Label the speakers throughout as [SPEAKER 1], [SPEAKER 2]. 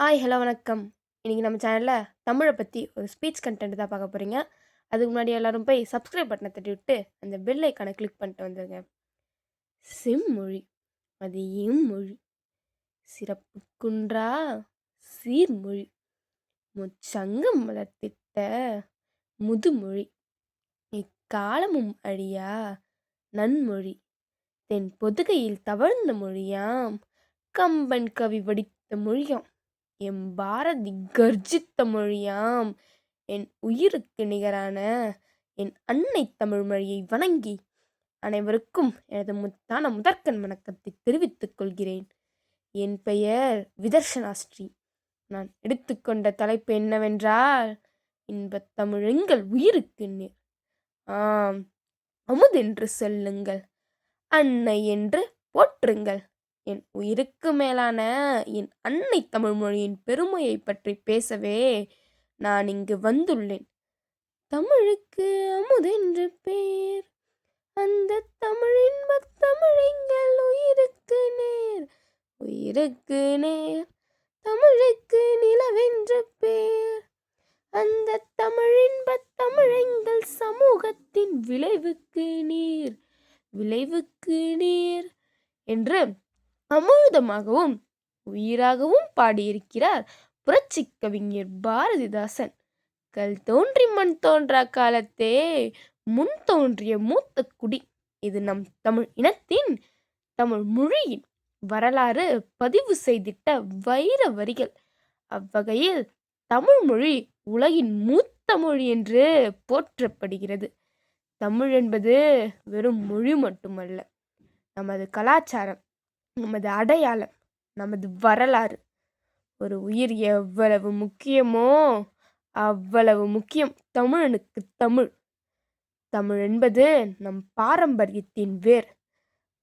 [SPEAKER 1] Hello வணக்கம். இன்னைக்கு நம்ம சேனல்ல தமிழ பத்தி ஒரு ஸ்பீச் கன்டென்ட் தான் பார்க்க போறீங்க. அதுக்கு முன்னாடி எல்லாரும் போய் சப்ஸ்கிரைப் பட்டன தட்டி விட்டு, அந்த பெல் ஐகான கிளிக் பண்ணிட்டு வந்துருங்க. செம்மொழி அது எம்மொழி, சிறப்பு குன்றா சீர்மொழி, முச்சங்கம் வளர்த்திட்ட முதுமொழி, இக்காலமும் அழியா நன்மொழி, தென் பொதுகையில் தவழ்ந்த மொழியாம், கம்பன் கவி வடித்த மொழியாம், எம் பாரதி கர்ஜித்த மொழியாம், என் உயிருக்கு நிகரான என் அன்னை தமிழ் மொழியை வணங்கி அனைவருக்கும் எனது முத்தான முதற்கண் வணக்கத்தை தெரிவித்துக் கொள்கிறேன். என் பெயர் விதர்ஷனா ஸ்ரீ. நான் எடுத்துக்கொண்ட தலைப்பு என்னவென்றால், இன்பத் தமிழ் எங்கள் உயிருக்கு நேர். ஆம், அமுதென்று சொல்லுங்கள், அன்னை என்று போற்றுங்கள். என் உயிருக்கு மேலான என் அன்னை தமிழ் மொழியின் பெருமையை பற்றி பேசவே நான் இங்கு வந்துள்ளேன். தமிழுக்கு அமுதென்று பேர், அந்த தமிழின்பத் தமிழெங்கள் உயிருக்கு நேர். உயிருக்கு நேர் தமிழுக்கு நிலவென்று பேர், அந்த தமிழின்பத் தமிழெங்கள் சமூகத்தின் விளைவுக்கு நீர். விளைவுக்கு நீர் என்று அமுதமாகவும் உயிராகவும் பாடியிருக்கிறார் புரட்சி கவிஞர் பாரதிதாசன். கல் தோன்றி மண் தோன்றா காலத்தே முன் தோன்றிய மூத்த குடி இது நம் தமிழ் இனத்தின் தமிழ் மொழியின் வரலாறு பதிவு செய்திட்ட வைர வரிகள். அவ்வகையில் தமிழ் மொழி உலகின் மூத்த மொழி என்று போற்றப்படுகிறது. தமிழ் என்பது வெறும் மொழி மட்டுமல்ல, நமது கலாச்சாரம், நமது அடையாளம், நமது வரலாறு. ஒரு உயிர் எவ்வளவு முக்கியமோ அவ்வளவு முக்கியம் தமிழனுக்கு தமிழ். தமிழ் என்பது நம் பாரம்பரியத்தின் வேர்.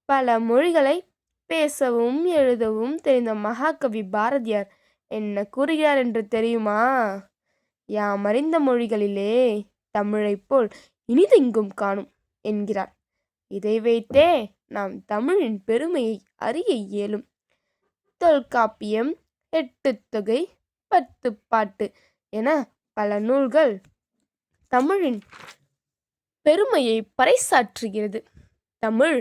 [SPEAKER 1] பல மொழிகளை பேசவும் எழுதவும் தெரிந்த மகாகவி பாரதியார் என்ன கூறுகிறார் என்று தெரியுமா? யாம் அறிந்த மொழிகளிலே தமிழைப் போல் இனிதெங்கும் காணும் என்கிறார். இதை வைத்தே நாம் தமிழின் பெருமையை அறிய இயலும். தொல்காப்பியம், எட்டுத்தொகை, பத்துப்பாட்டு என பல நூல்கள் தமிழின் பெருமையை பறைசாற்றுகிறது. தமிழ்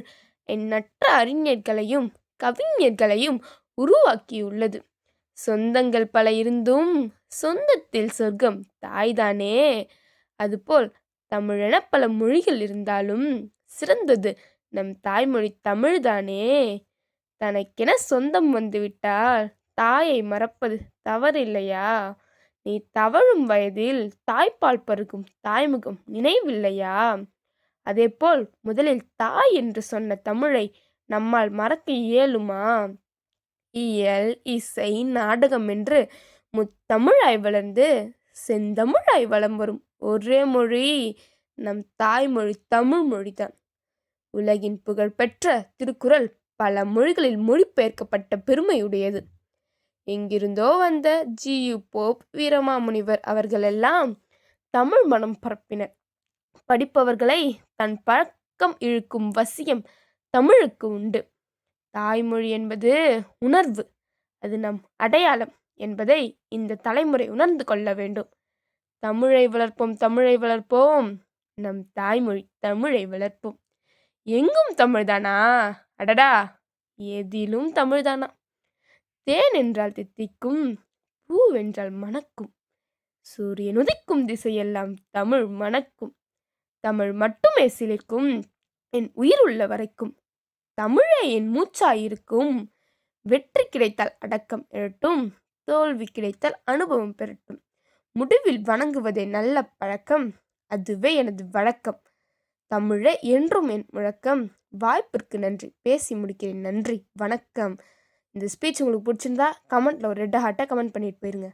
[SPEAKER 1] எண்ணற்ற அறிஞர்களையும் கவிஞர்களையும் உருவாக்கியுள்ளது. சொந்தங்கள் பல இருந்தும் சொந்தத்தில் சொர்க்கம் தாய்தானே. அதுபோல் தமிழென பல மொழிகள் இருந்தாலும் சிறந்தது நம் தாய்மொழி தமிழ்தானே. தனக்கென சொந்தம் வந்துவிட்டால் தாயை மறப்பது தவறில்லையா? நீ தவழும் வயதில் தாய்ப்பால் பருகும் தாய்முகம் நினைவில்லையா? அதேபோல் முதலில் தாய் என்று சொன்ன தமிழை நம்மால் மறக்க இயலுமா? இயல், இசை, நாடகம் என்று முத்தமிழாய் வளர்ந்து செந்தமிழாய் வலம் வரும் ஒரே மொழி நம் தாய்மொழி தமிழ் மொழிதான். உலகின் புகழ்பெற்ற திருக்குறள் பல மொழிகளில் மொழிபெயர்க்கப்பட்ட பெருமையுடையது. எங்கிருந்தோ வந்த ஜி.யு. போப், வீரமாமுனிவர் அவர்களெல்லாம் தமிழ் மனம் பரப்பினர். படிப்பவர்களை தன் பழக்கம் இழுக்கும் வசியம் தமிழுக்கு உண்டு. தாய்மொழி என்பது உணர்வு, அது நம் அடையாளம் என்பதை இந்த தலைமுறை உணர்ந்து கொள்ள வேண்டும். தமிழை வளர்ப்போம், தமிழை வளர்ப்போம், நம் தாய்மொழி தமிழை வளர்ப்போம். எங்கும் தமிழ்தானா? அடடா, எதிலும் தமிழ்தானா? தேன் என்றால் தித்திக்கும், பூவென்றால் மணக்கும், சூரியன் உதிக்கும் திசையெல்லாம் தமிழ் மணக்கும். தமிழ் மட்டுமே சிலிர்க்கும் என் உயிர் உள்ள வரைக்கும். தமிழே என் மூச்சாயிருக்கும். வெற்றி கிடைத்தால் அடக்கம் எழட்டும், தோல்வி கிடைத்தால் அனுபவம் பெறட்டும். முடிவில் வணங்குவதே நல்ல பழக்கம், அதுவே எனது வழக்கம். தமிழே என்றும் என் முழக்கம். வாய்ப்பிற்கு நன்றி. பேசி முடிக்கிறேன். நன்றி, வணக்கம். இந்த ஸ்பீச் உங்களுக்கு பிடிச்சிருந்தா கமெண்ட்டில் ஒரு ரெட் ஹார்ட்டை கமெண்ட் பண்ணிட்டு போயிருங்க.